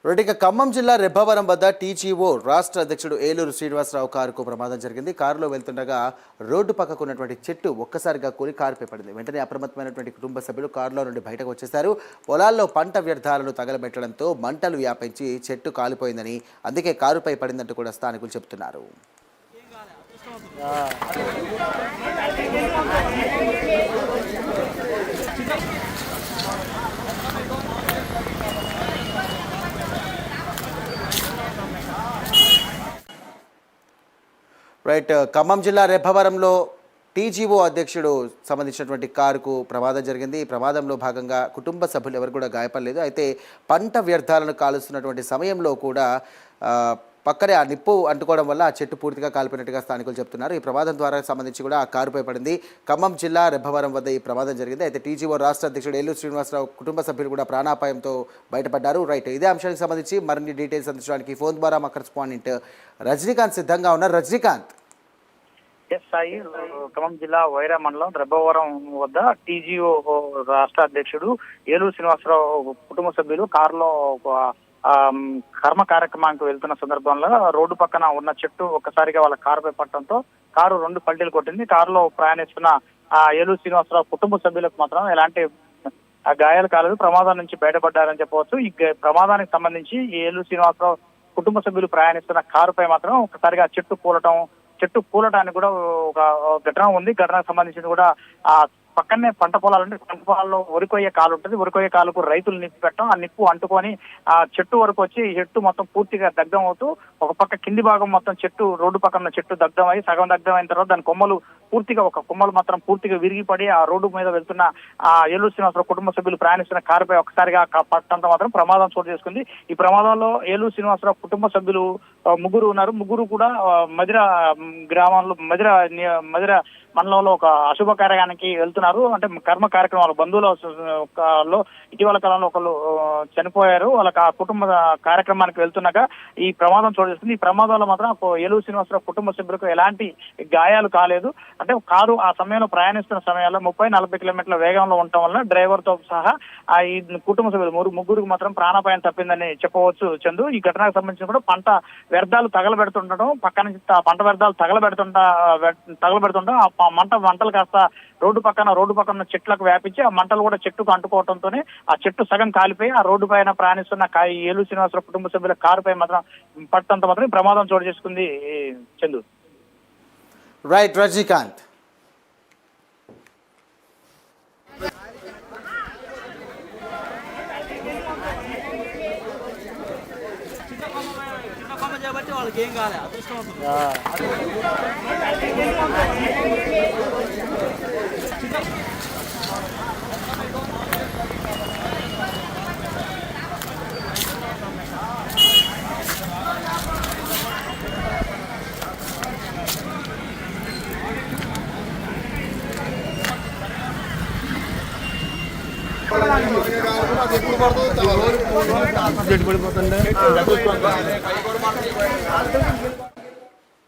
ఇక ఖమ్మం జిల్లా రెబ్బవరం వద్ద టీజీఓ రాష్ట్ర అధ్యక్షుడు ఏలూరు శ్రీనివాసరావు కారుకు ప్రమాదం జరిగింది. కారులో వెళ్తుండగా రోడ్డు పక్కకు ఉన్నటువంటి చెట్టు ఒక్కసారిగా కూలి కారుపై పడింది. వెంటనే అప్రమత్తమైనటువంటి కుటుంబ సభ్యులు కారులో నుండి బయటకు వచ్చేశారు. పొలాల్లో పంట వ్యర్థాలను తగలబెట్టడంతో మంటలు వ్యాపించి చెట్టు కాలిపోయిందని, అందుకే కారుపై పడిందంటూ కూడా స్థానికులు చెబుతున్నారు. ఖమ్మం జిల్లా రెబ్బవరంలో టీజీఓ అధ్యక్షుడు సంబంధించినటువంటి కారుకు ప్రమాదం జరిగింది. ఈ ప్రమాదంలో భాగంగా కుటుంబ సభ్యులు ఎవరు కూడా గాయపడలేదు. అయితే పంట వ్యర్థాలను కాలుస్తున్నటువంటి సమయంలో కూడా పక్కనే ఆ నిప్పు అంటుకోవడం వల్ల ఆ చెట్టు పూర్తిగా కాలిపోయినట్టుగా స్థానికులు చెప్తున్నారు. ఈ ప్రమాదం ద్వారా సంబంధించి కూడా ఆ కారుపై పడింది. ఖమ్మం జిల్లా రెబ్బవరం వద్ద ఈ ప్రమాదం జరిగింది. అయితే టీజీఓ రాష్ట్ర అధ్యక్షుడు ఏలూరు శ్రీనివాసరావు కుటుంబ సభ్యులు కూడా ప్రాణాపాయంతో బయటపడ్డారు. ఇదే అంశానికి సంబంధించి మరిన్ని డీటెయిల్స్ అందించడానికి ఫోన్ ద్వారా మా కరెస్పాండెంట్ రజనీకాంత్ సిద్ధంగా ఉన్నారు. రజనీకాంత్. సాయి, ఖమ్మం జిల్లా వైరా మండలం రెబ్బవరం వద్ద టీజీఓ రాష్ట్ర అధ్యక్షుడు ఏలూరు శ్రీనివాసరావు కుటుంబ సభ్యులు కారులో కర్మ కార్యక్రమానికి వెళ్తున్న సందర్భంలో రోడ్డు పక్కన ఉన్న చెట్టు ఒక్కసారిగా వాళ్ళ కారుపై పట్టడంతో కారు 2 పల్టీలు కొట్టింది. కారులో ప్రయాణిస్తున్న ఏలూరు శ్రీనివాసరావు కుటుంబ సభ్యులకు మాత్రం ఎలాంటి గాయాలు కాలేదు, ప్రమాదం నుంచి బయటపడ్డారని చెప్పవచ్చు. ఈ ప్రమాదానికి సంబంధించి ఏలూరు శ్రీనివాసరావు కుటుంబ సభ్యులు ప్రయాణిస్తున్న కారుపై మాత్రం ఒక్కసారిగా చెట్టు కూలటానికి కూడా ఒక ఘటన ఉంది. ఘటనకు సంబంధించి కూడా ఆ పక్కనే పంట పొలాలు ఉంటే పంట పొలాల్లో వరికొయ్యే కాలు ఉంటుంది. వరికొయ్యే కాలుకు రైతులు నిప్పు పెట్టడం, ఆ నిప్పు అంటుకొని ఆ చెట్టు వరకు వచ్చి చెట్టు మొత్తం పూర్తిగా దగ్ధం అవుతూ ఒక పక్క కింది భాగం మొత్తం చెట్టు రోడ్డు పక్కన చెట్టు దగ్ధం అయ్యి సగం దగ్ధం అయిన తర్వాత దాని కొమ్మలు మాత్రం పూర్తిగా విరిగిపడి ఆ రోడ్డు మీద వెళ్తున్న ఆ ఏలూరు శ్రీనివాసరావు కుటుంబ సభ్యులు ప్రయాణిస్తున్న కారుపై ఒకసారిగా పట్టడంతో మాత్రం ప్రమాదం చోటు చేసుకుంది. ఈ ప్రమాదంలో ఏలూరు శ్రీనివాసరావు కుటుంబ సభ్యులు ముగ్గురు ఉన్నారు. ముగ్గురు కూడా మధిర గ్రామంలో మధిర మండలంలో ఒక అశుభ కార్యానికి వెళ్తున్నారు. అంటే కర్మ కార్యక్రమాలు బంధువులలో ఇటీవల కాలంలో ఒకళ్ళు చనిపోయారు. వాళ్ళకి ఆ కుటుంబ కార్యక్రమానికి వెళ్తున్నాక ఈ ప్రమాదం చోటు చేసుకుంది. ఈ ప్రమాదంలో మాత్రం ఏలూరు శ్రీనివాసరావు కుటుంబ సభ్యులకు ఎలాంటి గాయాలు కాలేదు. అంటే కారు ఆ సమయంలో ప్రయాణిస్తున్న సమయంలో 30-40 కిలోమీటర్ల వేగంలో ఉండటం వల్ల డ్రైవర్ తో సహా ఈ కుటుంబ సభ్యులు ముగ్గురికి మాత్రం ప్రాణాపాయం తప్పిందని చెప్పవచ్చు. చందు, ఈ ఘటనకు సంబంధించి కూడా పంట వ్యర్థాలు తగలబెడుతుండటం, పక్క నుంచి పంట వ్యర్థాలు తగలబెడుతుండటం ఆ మంటలు కాస్త రోడ్డు పక్కన చెట్లకు వ్యాపించి ఆ మంటలు కూడా చెట్టుకు అంటుకోవడంతోనే ఆ చెట్టు సగం కాలిపోయి ఆ రోడ్డు పైన ప్రయాణిస్తున్న ఏలూరు శ్రీనివాసరావు కుటుంబ సభ్యుల కారుపై మాత్రం పట్టడంతో మాత్రం ప్రమాదం చోటు చేసుకుంది. చందు. రజనీకాంత్. చేయబట్టి వాళ్ళకి ఏం కాలే, అదృష్టం. ఎప్పుడు పడుతుంది